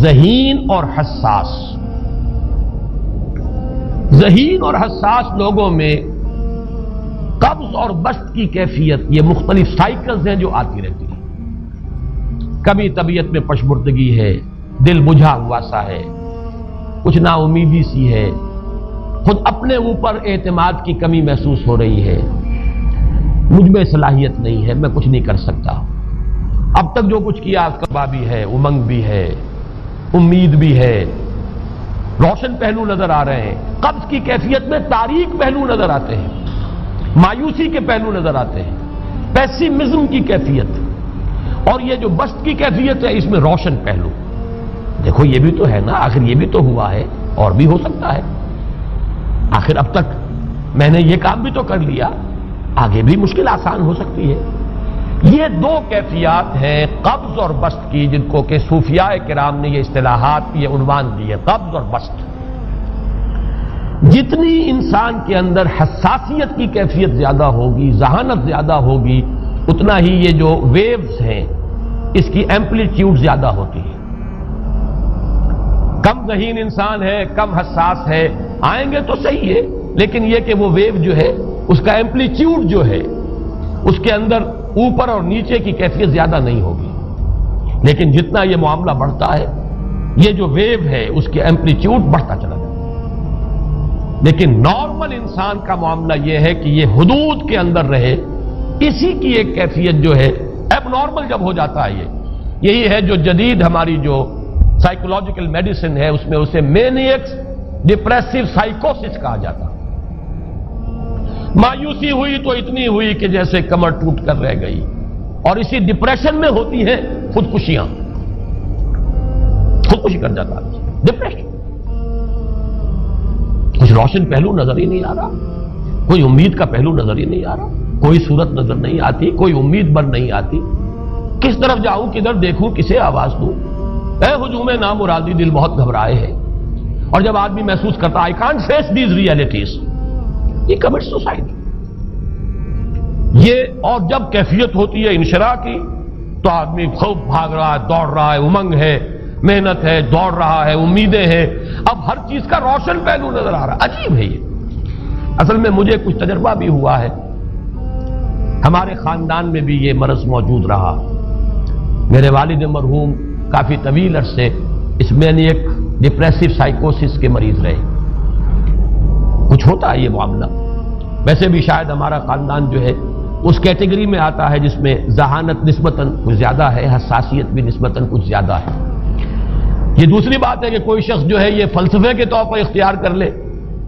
ذہین اور حساس. ذہین اور حساس لوگوں میں قبض اور بسط کی کیفیت، یہ مختلف سائیکلز ہیں جو آتی رہتی ہیں. کبھی طبیعت میں پشمردگی ہے، دل بجھا ہوا سا ہے، کچھ نا امیدی سی ہے، خود اپنے اوپر اعتماد کی کمی محسوس ہو رہی ہے، مجھ میں صلاحیت نہیں ہے، میں کچھ نہیں کر سکتا، اب تک جو کچھ کیا اس کا بھی ہے، امنگ بھی ہے، امید بھی ہے، روشن پہلو نظر آ رہے ہیں. قبض کی کیفیت میں تاریک پہلو نظر آتے ہیں، مایوسی کے پہلو نظر آتے ہیں، پیسیمزم کی کیفیت. اور یہ جو بسط کی کیفیت ہے اس میں روشن پہلو. دیکھو یہ بھی تو ہے نا، آخر یہ بھی تو ہوا ہے، اور بھی ہو سکتا ہے، آخر اب تک میں نے یہ کام بھی تو کر لیا، آگے بھی مشکل آسان ہو سکتی ہے. یہ دو کیفیات ہیں قبض اور بسط کی، جن کو کہ صوفیاء کرام نے یہ اصطلاحات، یہ عنوان دیے، قبض اور بسط. جتنی انسان کے اندر حساسیت کی کیفیت زیادہ ہوگی، ذہانت زیادہ ہوگی، اتنا ہی یہ جو ویوز ہیں اس کی ایمپلیٹیوڈ زیادہ ہوتی ہے. کم ذہین انسان ہے، کم حساس ہے، آئیں گے تو صحیح ہے، لیکن یہ کہ وہ ویو جو ہے اس کا ایمپلیٹیوڈ جو ہے اس کے اندر اوپر اور نیچے کی کیفیت زیادہ نہیں ہوگی. لیکن جتنا یہ معاملہ بڑھتا ہے یہ جو ویو ہے اس کی ایمپلیٹیوڈ بڑھتا چلا جاتا ہے. لیکن نارمل انسان کا معاملہ یہ ہے کہ یہ حدود کے اندر رہے. اسی کی ایک کیفیت جو ہے ایب نارمل جب ہو جاتا ہے، یہی ہے جو جدید ہماری جو سائیکولوجیکل میڈیسن ہے اس میں اسے مینیکس ڈپریسو سائیکوسس کہا جاتا. مایوسی ہوئی تو اتنی ہوئی کہ جیسے کمر ٹوٹ کر رہ گئی، اور اسی ڈپریشن میں ہوتی ہیں خودکشیاں، خودکشی کر جاتا ہے ڈپریشن. کچھ روشن پہلو نظر ہی نہیں آ رہا، کوئی امید کا پہلو نظر ہی نہیں آ رہا، کوئی صورت نظر نہیں آتی، کوئی امید بن نہیں آتی. کس طرف جاؤں، کدھر دیکھوں، کسے آواز دوں؟ اے ہجوم نامرادی، دل بہت گھبرائے ہے. اور جب آدمی محسوس کرتا I can't face these realities، یہ کمٹ سوسائڈ. یہ اور جب کیفیت ہوتی ہے انشراح کی تو آدمی خوب بھاگ رہا ہے، دوڑ رہا ہے، امنگ ہے، محنت ہے، دوڑ رہا ہے، امیدیں ہیں، اب ہر چیز کا روشن پہلو نظر آ رہا ہے. عجیب ہے یہ. اصل میں مجھے کچھ تجربہ بھی ہوا ہے، ہمارے خاندان میں بھی یہ مرض موجود رہا. میرے والد مرحوم کافی طویل عرصے اس مینیک ڈپریسو سائیکوسس کے مریض رہے. کچھ ہوتا ہے یہ معاملہ. ویسے بھی شاید ہمارا خاندان جو ہے اس کیٹیگری میں آتا ہے جس میں ذہانت نسبتاً کچھ زیادہ ہے، حساسیت بھی نسبتاً کچھ زیادہ ہے. یہ دوسری بات ہے کہ کوئی شخص جو ہے یہ فلسفے کے طور پر اختیار کر لے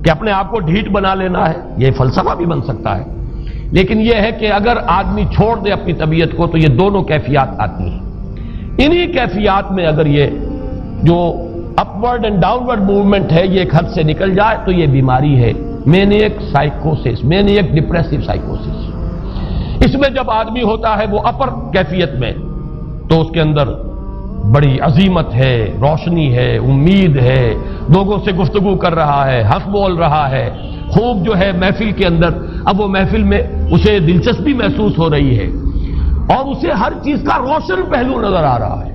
کہ اپنے آپ کو ڈھیٹ بنا لینا ہے، یہ فلسفہ بھی بن سکتا ہے. لیکن یہ ہے کہ اگر آدمی چھوڑ دے اپنی طبیعت کو تو یہ دونوں کیفیات آتی ہیں. انہی کیفیات میں اگر یہ جو اپورڈ اینڈ ڈاؤنورڈ موومنٹ ہے یہ ایک حد سے نکل جائے تو یہ بیماری ہے مینیک سائیکوسس، مینیک ڈپریسو سائیکوسس. اس میں جب آدمی ہوتا ہے وہ اپر کیفیت میں تو اس کے اندر بڑی عظیمت ہے، روشنی ہے، امید ہے، لوگوں سے گفتگو کر رہا ہے، ہنس بول رہا ہے، خوب جو ہے محفل کے اندر، اب وہ محفل میں اسے دلچسپی محسوس ہو رہی ہے اور اسے ہر چیز کا روشن پہلو نظر آ رہا ہے،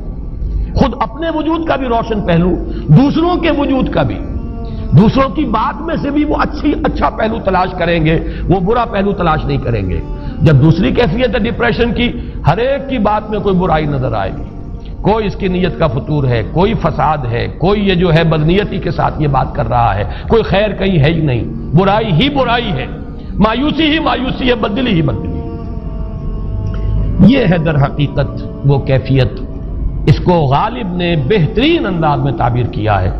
خود اپنے وجود کا بھی روشن پہلو، دوسروں کے وجود کا بھی. دوسروں کی بات میں سے بھی وہ اچھا پہلو تلاش کریں گے، وہ برا پہلو تلاش نہیں کریں گے. جب دوسری کیفیت ہے ڈپریشن کی، ہر ایک کی بات میں کوئی برائی نظر آئے گی، کوئی اس کی نیت کا فطور ہے، کوئی فساد ہے، کوئی یہ جو ہے بدنیتی کے ساتھ یہ بات کر رہا ہے، کوئی خیر کہیں ہے ہی نہیں، برائی ہی برائی ہے، مایوسی ہی مایوسی ہے، بدلی ہی بدلی. یہ ہے در حقیقت وہ کیفیت. اس کو غالب نے بہترین انداز میں تعبیر کیا ہے.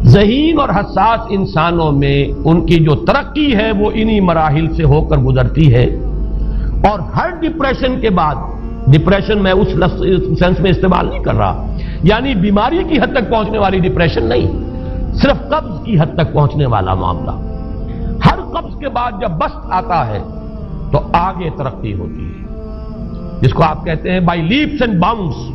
ذہین اور حساس انسانوں میں ان کی جو ترقی ہے وہ انہی مراحل سے ہو کر گزرتی ہے. اور ہر ڈپریشن کے بعد، ڈپریشن میں اس سینس میں استعمال نہیں کر رہا یعنی بیماری کی حد تک پہنچنے والی ڈپریشن نہیں، صرف قبض کی حد تک پہنچنے والا معاملہ. ہر قبض کے بعد جب بسط آتا ہے تو آگے ترقی ہوتی ہے، جس کو آپ کہتے ہیں بائی لیپس اینڈ باؤنڈس.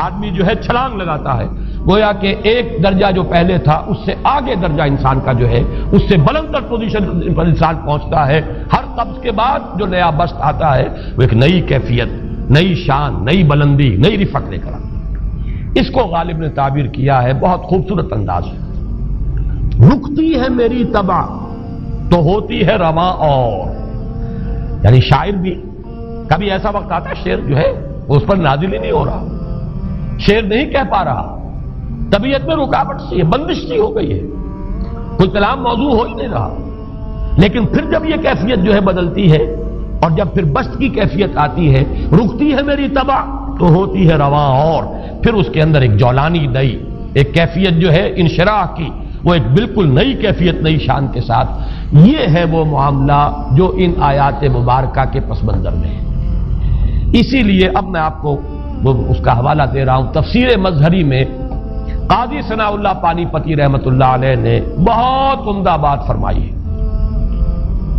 آدمی جو ہے چھلانگ لگاتا ہے، گویا کہ ایک درجہ جو پہلے تھا اس سے آگے درجہ انسان کا جو ہے اس سے بلندر پوزیشن پر انسان پہنچتا ہے. ہر قبض کے بعد جو نیا بسط آتا ہے وہ ایک نئی کیفیت، نئی شان، نئی بلندی، نئی رفعت لے کر آتا ہے. اس کو غالب نے تعبیر کیا ہے بہت خوبصورت انداز ہے، رکتی ہے میری طبع تو ہوتی ہے رواں اور، یعنی شاعر بھی کبھی ایسا وقت آتا ہے شعر جو ہے اس پر نازل ہی نہیں ہو رہا، شعر نہیں کہہ پا رہا، طبیعت میں رکاوٹ سی ہے، بندش سی ہو گئی ہے، کوئی کلام موضوع ہو ہی نہیں رہا، لیکن پھر جب یہ کیفیت جو ہے بدلتی ہے اور جب پھر بست کی کیفیت آتی ہے، رکتی ہے میری طبع تو ہوتی ہے رواں اور، پھر اس کے اندر ایک جولانی نئی ایک کیفیت جو ہے انشراح کی، وہ ایک بالکل نئی کیفیت نئی شان کے ساتھ، یہ ہے وہ معاملہ جو ان آیات مبارکہ کے پس منظر میں ہے۔ اسی لیے اب میں آپ کو اس کا حوالہ دے رہا ہوں، تفسیر مظہری میں قاضی ثناء اللہ پانی پتی رحمت اللہ علیہ نے بہت عمدہ بات فرمائی ہے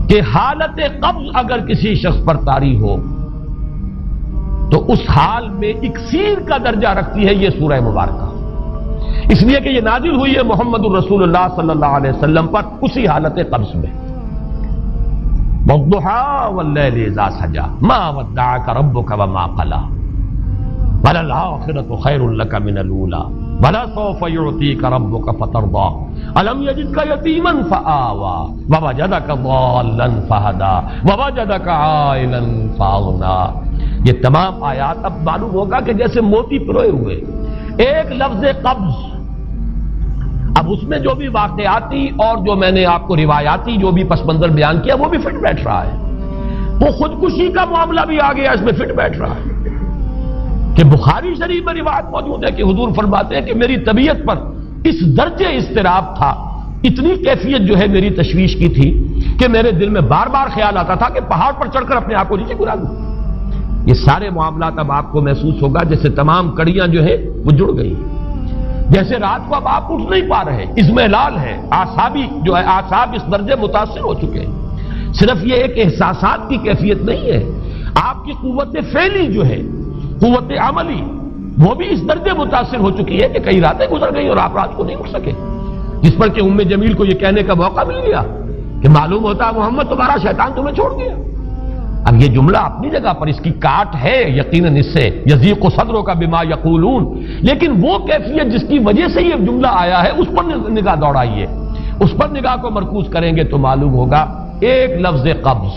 کہ حالت قبض اگر کسی شخص پر طاری ہو تو اس حال میں اکسیر کا درجہ رکھتی ہے یہ سورہ مبارکہ، اس لیے کہ یہ نازل ہوئی ہے محمد الرسول اللہ صلی اللہ علیہ وسلم پر اسی حالت قبض میں۔ وَالضُّحَىٰ وَاللَّيْلِ إِذَا سَجَىٰ مَا وَدَّعَكَ رَبُّكَ وَمَا قَلَىٰ وَلَلْآخِرَةُ خَيْرٌ لَكَ مِنَ الْأُولَىٰ وَلَسَوْفَ يُعْطِيكَ رَبُّكَ فَتَرْضَىٰ أَلَمْ يَجِدْكَ يَتِيمًا فَآوَىٰ وَوَجَدَكَ ضَالًّا فَهَدَىٰ وَوَجَدَكَ عَائِلًا فَأَغْنَىٰ۔ یہ تمام آیات اب معلوم ہوگا کہ جیسے موتی پروئے ہوئے، ایک لفظ قبض، اب اس میں جو بھی واقعاتی اور جو میں نے آپ کو روایاتی جو بھی پس منظر بیان کیا وہ بھی فٹ بیٹھ رہا ہے، وہ خودکشی کا معاملہ بھی آ گیا اس میں فٹ بیٹھ رہا ہے کہ بخاری شریف میں روایت موجود ہے کہ حضور فرماتے ہیں کہ میری طبیعت پر اس درجے اضطراب تھا، اتنی کیفیت جو ہے میری تشویش کی تھی کہ میرے دل میں بار بار خیال آتا تھا کہ پہاڑ پر چڑھ کر اپنے آپ کو نیچے گرا دوں۔ یہ سارے معاملات اب آپ کو محسوس ہوگا جیسے تمام کڑیاں جو ہے وہ جڑ گئی، جیسے رات کو اب آپ اٹھ نہیں پا رہے، اضمحلال ہے، اعصابی جو ہے اعصاب اس درجے متاثر ہو چکے ہیں۔ صرف یہ ایک احساسات کی کیفیت نہیں ہے، آپ کی قوت فعلی جو ہے، قوت عملی، وہ بھی اس درجے متاثر ہو چکی ہے کہ کئی راتیں گزر گئی اور آپ رات کو نہیں اٹھ سکے، جس پر کہ ام جمیل کو یہ کہنے کا موقع مل گیا کہ معلوم ہوتا ہے محمد تمہارا شیطان تمہیں چھوڑ گیا۔ اب یہ جملہ اپنی جگہ پر اس کی کاٹ ہے یقیناً اس سے یضیق صدرک بما یقولون، لیکن وہ کیفیت جس کی وجہ سے یہ جملہ آیا ہے اس پر نگاہ دوڑائیے، اس پر نگاہ کو مرکوز کریں گے تو معلوم ہوگا ایک لفظ قبض،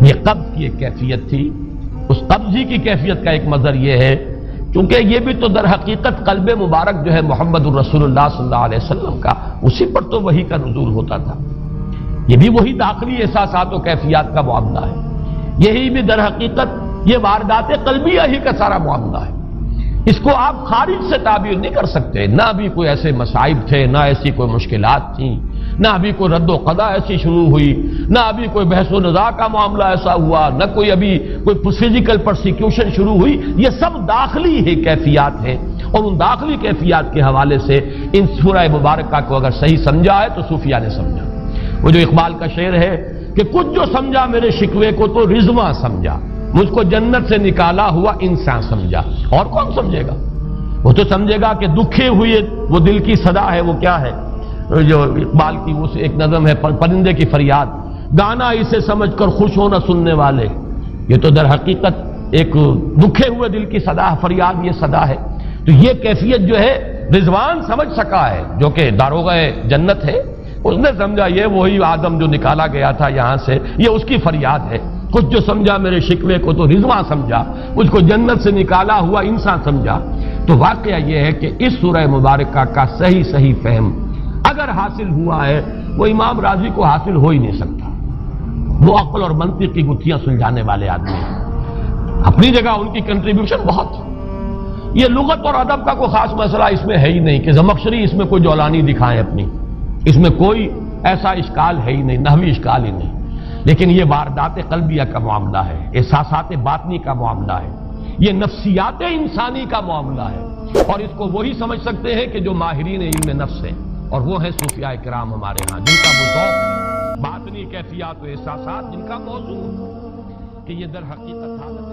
یہ قبض کی ایک کیفیت تھی، اس قبضی کی کیفیت کا ایک مظہر یہ ہے کیونکہ یہ بھی تو در حقیقت قلب مبارک جو ہے محمد الرسول اللہ صلی اللہ علیہ وسلم کا، اسی پر تو وحی کا نزول ہوتا تھا، یہ بھی وہی داخلی احساسات و کیفیات کا معاملہ ہے، یہی بھی در حقیقت یہ واردات قلبیہ ہی کا سارا معاملہ ہے، اس کو آپ خارج سے تعبیر نہیں کر سکتے، نہ ابھی کوئی ایسے مصائب تھے، نہ ایسی کوئی مشکلات تھیں، نہ ابھی کوئی رد و قضا ایسی شروع ہوئی، نہ ابھی کوئی بحث و نزاع کا معاملہ ایسا ہوا، نہ کوئی ابھی کوئی فزیکل پرسیکیوشن شروع ہوئی، یہ سب داخلی ہی کیفیات ہیں، اور ان داخلی کیفیات کے حوالے سے ان سورہ مبارکہ کو اگر صحیح سمجھا ہے تو صوفیہ نے سمجھا۔ وہ جو اقبال کا شعر ہے کہ کچھ جو سمجھا میرے شکوے کو تو رضواں سمجھا، مجھ کو جنت سے نکالا ہوا انسان سمجھا، اور کون سمجھے گا؟ وہ تو سمجھے گا کہ دکھے ہوئے وہ دل کی صدا ہے، وہ کیا ہے جو اقبال کی وہ ایک نظم ہے پرندے کی فریاد، گانا اسے سمجھ کر خوش ہونا سننے والے، یہ تو در حقیقت ایک دکھے ہوئے دل کی صدا فریاد، یہ صدا ہے۔ تو یہ کیفیت جو ہے رضوان سمجھ سکا ہے جو کہ داروغہ جنت ہے، اس نے سمجھا یہ وہی آدم جو نکالا گیا تھا یہاں سے، یہ اس کی فریاد ہے۔ کچھ جو سمجھا میرے شکوے کو تو رضواں سمجھا، مجھ کو جنت سے نکالا ہوا انسان سمجھا۔ تو واقعہ یہ ہے کہ اس سورہ مبارکہ کا صحیح فہم اگر حاصل ہوا ہے، وہ امام راضی کو حاصل ہو ہی نہیں سکتا، وہ عقل اور منطق کی گتھیاں سلجھانے والے آدمی ہیں، اپنی جگہ ان کی کنٹریبیوشن بہت ہے۔ یہ لغت اور ادب کا کوئی خاص مسئلہ اس میں ہے ہی نہیں کہ زمخشری اس میں کوئی جولانی دکھائیں اپنی، اس میں کوئی ایسا اشکال ہے ہی نہیں، نحوی اشکال ہی نہیں، لیکن یہ واردات قلبیہ کا معاملہ ہے، احساسات باطنی کا معاملہ ہے، یہ نفسیات انسانی کا معاملہ ہے، اور اس کو وہی سمجھ سکتے ہیں کہ جو ماہرین علم نفس ہیں، اور وہ ہیں صوفیاء کرام ہمارے ہاں، جن کا وہ ذوق باطنی کیفیات و احساسات جن کا موضوع کہ یہ در حقیقت حالت